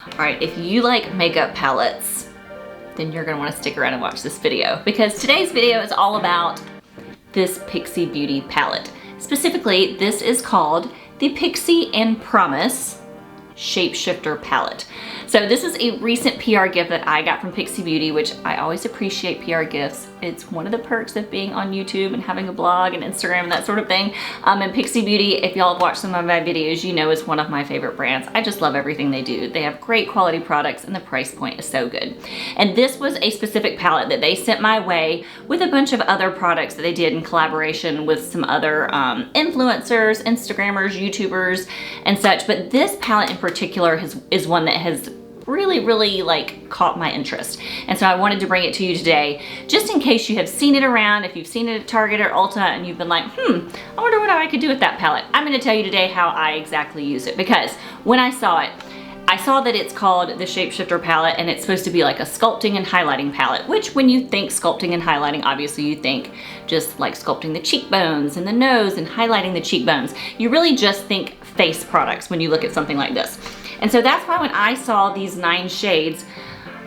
All right, if you like makeup palettes, then you're gonna wanna stick around and watch this video because today's video is all about this Pixi Beauty palette. Specifically, this is called the Pixi Promise Shapeshifter palette. So this is a recent PR gift that I got from Pixi Beauty, which I always appreciate PR gifts. It's one of the perks of being on YouTube and having a blog and Instagram and that sort of thing. And Pixi Beauty, if y'all have watched some of my videos, you know is one of my favorite brands. I just love everything they do. They have great quality products and the price point is so good. And this was a specific palette that they sent my way with a bunch of other products that they did in collaboration with some other influencers, Instagrammers, YouTubers, and such. But this palette in particular is one that has really like caught my interest. And so I wanted to bring it to you today, just in case you have seen it around, if you've seen it at Target or Ulta and you've been like, I wonder what I could do with that palette. I'm gonna tell you today how I exactly use it, because when I saw it, I saw that it's called the Shapeshifter palette and it's supposed to be like a sculpting and highlighting palette, which when you think sculpting and highlighting, obviously you think just like sculpting the cheekbones and the nose and highlighting the cheekbones. You really just think face products when you look at something like this. And so that's why when I saw these 9 shades,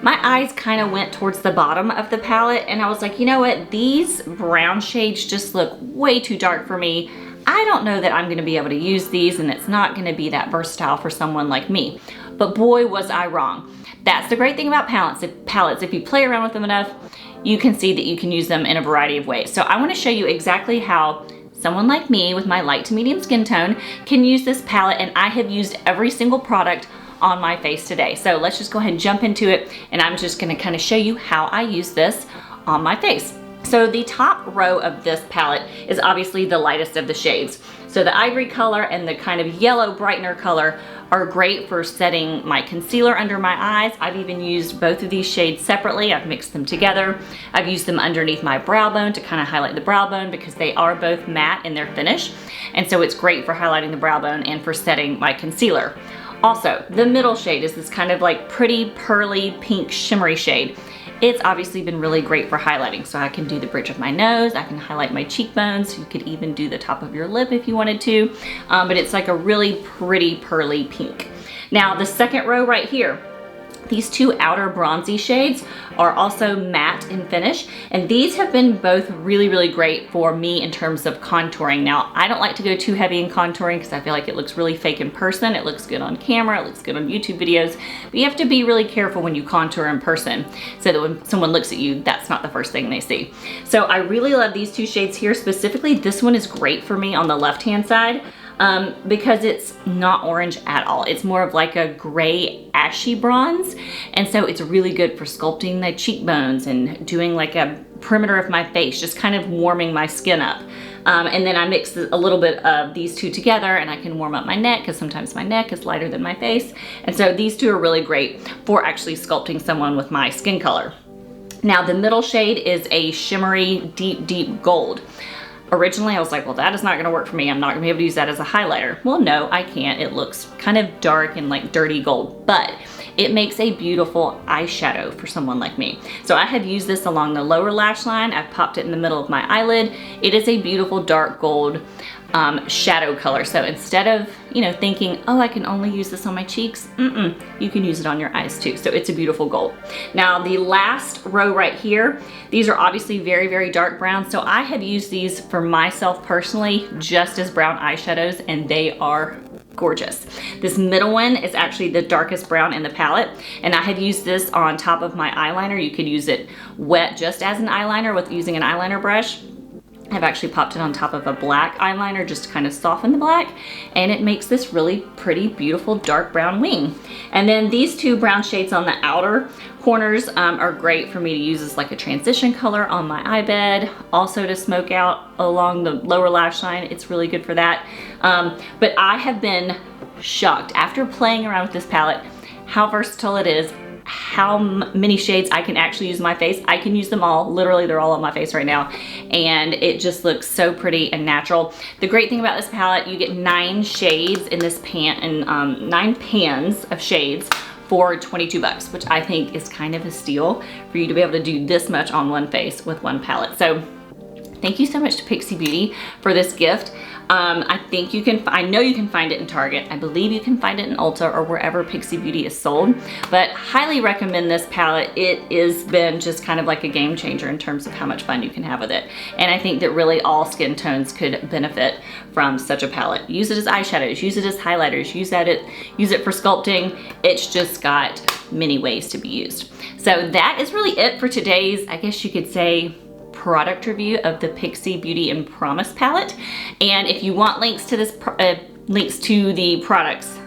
my eyes kind of went towards the bottom of the palette and I was like, you know what? These brown shades just look way too dark for me. I don't know that I'm gonna be able to use these and it's not gonna be that versatile for someone like me. But boy, was I wrong. That's the great thing about palettes. If you play around with them enough, you can see that you can use them in a variety of ways. So I wanna show you exactly how someone like me with my light to medium skin tone can use this palette, and I have used every single product on my face today. So let's just go ahead and jump into it, and I'm just gonna kind of show you how I use this on my face. So the top row of this palette is obviously the lightest of the shades. So the ivory color and the kind of yellow brightener color are great for setting my concealer under my eyes. I've even used both of these shades separately. I've mixed them together. I've used them underneath my brow bone to kind of highlight the brow bone because they are both matte in their finish. And so it's great for highlighting the brow bone and for setting my concealer. Also, the middle shade is this kind of like pretty pearly pink shimmery shade. It's obviously been really great for highlighting. So I can do the bridge of my nose, I can highlight my cheekbones, you could even do the top of your lip if you wanted to, but it's like a really pretty pearly pink. Now the second row right here, these 2 outer bronzy shades are also matte in finish, and these have been both really great for me in terms of contouring. Now, I don't like to go too heavy in contouring because I feel like it looks really fake in person. It looks good on camera, it looks good on YouTube videos, but you have to be really careful when you contour in person so that when someone looks at you, that's not the first thing they see. So I really love these 2 shades here. Specifically, this one is great for me on the left-hand side. Because it's not orange at all. It's more of like a gray ashy bronze. And so it's really good for sculpting the cheekbones and doing like a perimeter of my face, just kind of warming my skin up. And then I mix a little bit of these 2 together and I can warm up my neck because sometimes my neck is lighter than my face. And so these 2 are really great for actually sculpting someone with my skin color. Now the middle shade is a shimmery, deep gold. Originally, I was like, well, that is not gonna work for me. I'm not gonna be able to use that as a highlighter. Well, no, I can't. It looks kind of dark and like dirty gold, but it makes a beautiful eyeshadow for someone like me. So I have used this along the lower lash line. I've popped it in the middle of my eyelid. It is a beautiful dark gold shadow color. So instead of, thinking, oh, I can only use this on my cheeks, you can use it on your eyes too. So it's a beautiful gold. Now the last row right here, these are obviously very dark brown. So I have used these for myself personally just as brown eyeshadows, and they are gorgeous. This middle one is actually the darkest brown in the palette, and I have used this on top of my eyeliner. You could use it wet just as an eyeliner with using an eyeliner brush. I've actually popped it on top of a black eyeliner just to kind of soften the black, and it makes this really pretty, beautiful dark brown wing. And then these 2 brown shades on the outer corners are great for me to use as like a transition color on my eye bed, also to smoke out along the lower lash line. It's really good for that. But I have been shocked after playing around with this palette how versatile it is, how many shades I can actually use on my face. I can use them all. Literally, they're all on my face right now. And it just looks so pretty and natural. The great thing about this palette, you get 9 shades in this pan, and 9 pans of shades for $22, which I think is kind of a steal for you to be able to do this much on one face with one palette. So thank you so much to Pixi Beauty for this gift. I know you can find it in Target. I believe you can find it in Ulta or wherever Pixi Beauty is sold, but highly recommend this palette. It has been just kind of like a game changer in terms of how much fun you can have with it. And I think that really all skin tones could benefit from such a palette. Use it as eyeshadows, use it as highlighters, use it for sculpting. It's just got many ways to be used. So that is really it for today's, I guess you could say, product review of the Pixi Beauty and Promise palette. And if you want links to this, links to the products,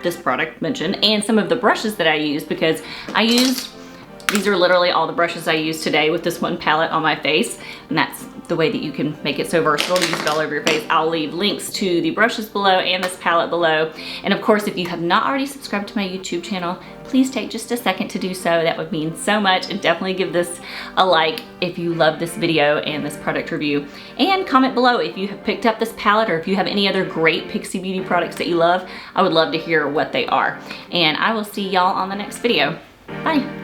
this product mentioned, and some of the brushes that I used, because these are literally all the brushes I used today with this one palette on my face, and that's the way that you can make it so versatile to use it all over your face. I'll leave links to the brushes below and this palette below. And of course, if you have not already subscribed to my YouTube channel, please take just a second to do so. That would mean so much, and definitely give this a like if you love this video and this product review. And comment below if you have picked up this palette or if you have any other great Pixi Beauty products that you love. I would love to hear what they are. And I will see y'all on the next video. Bye.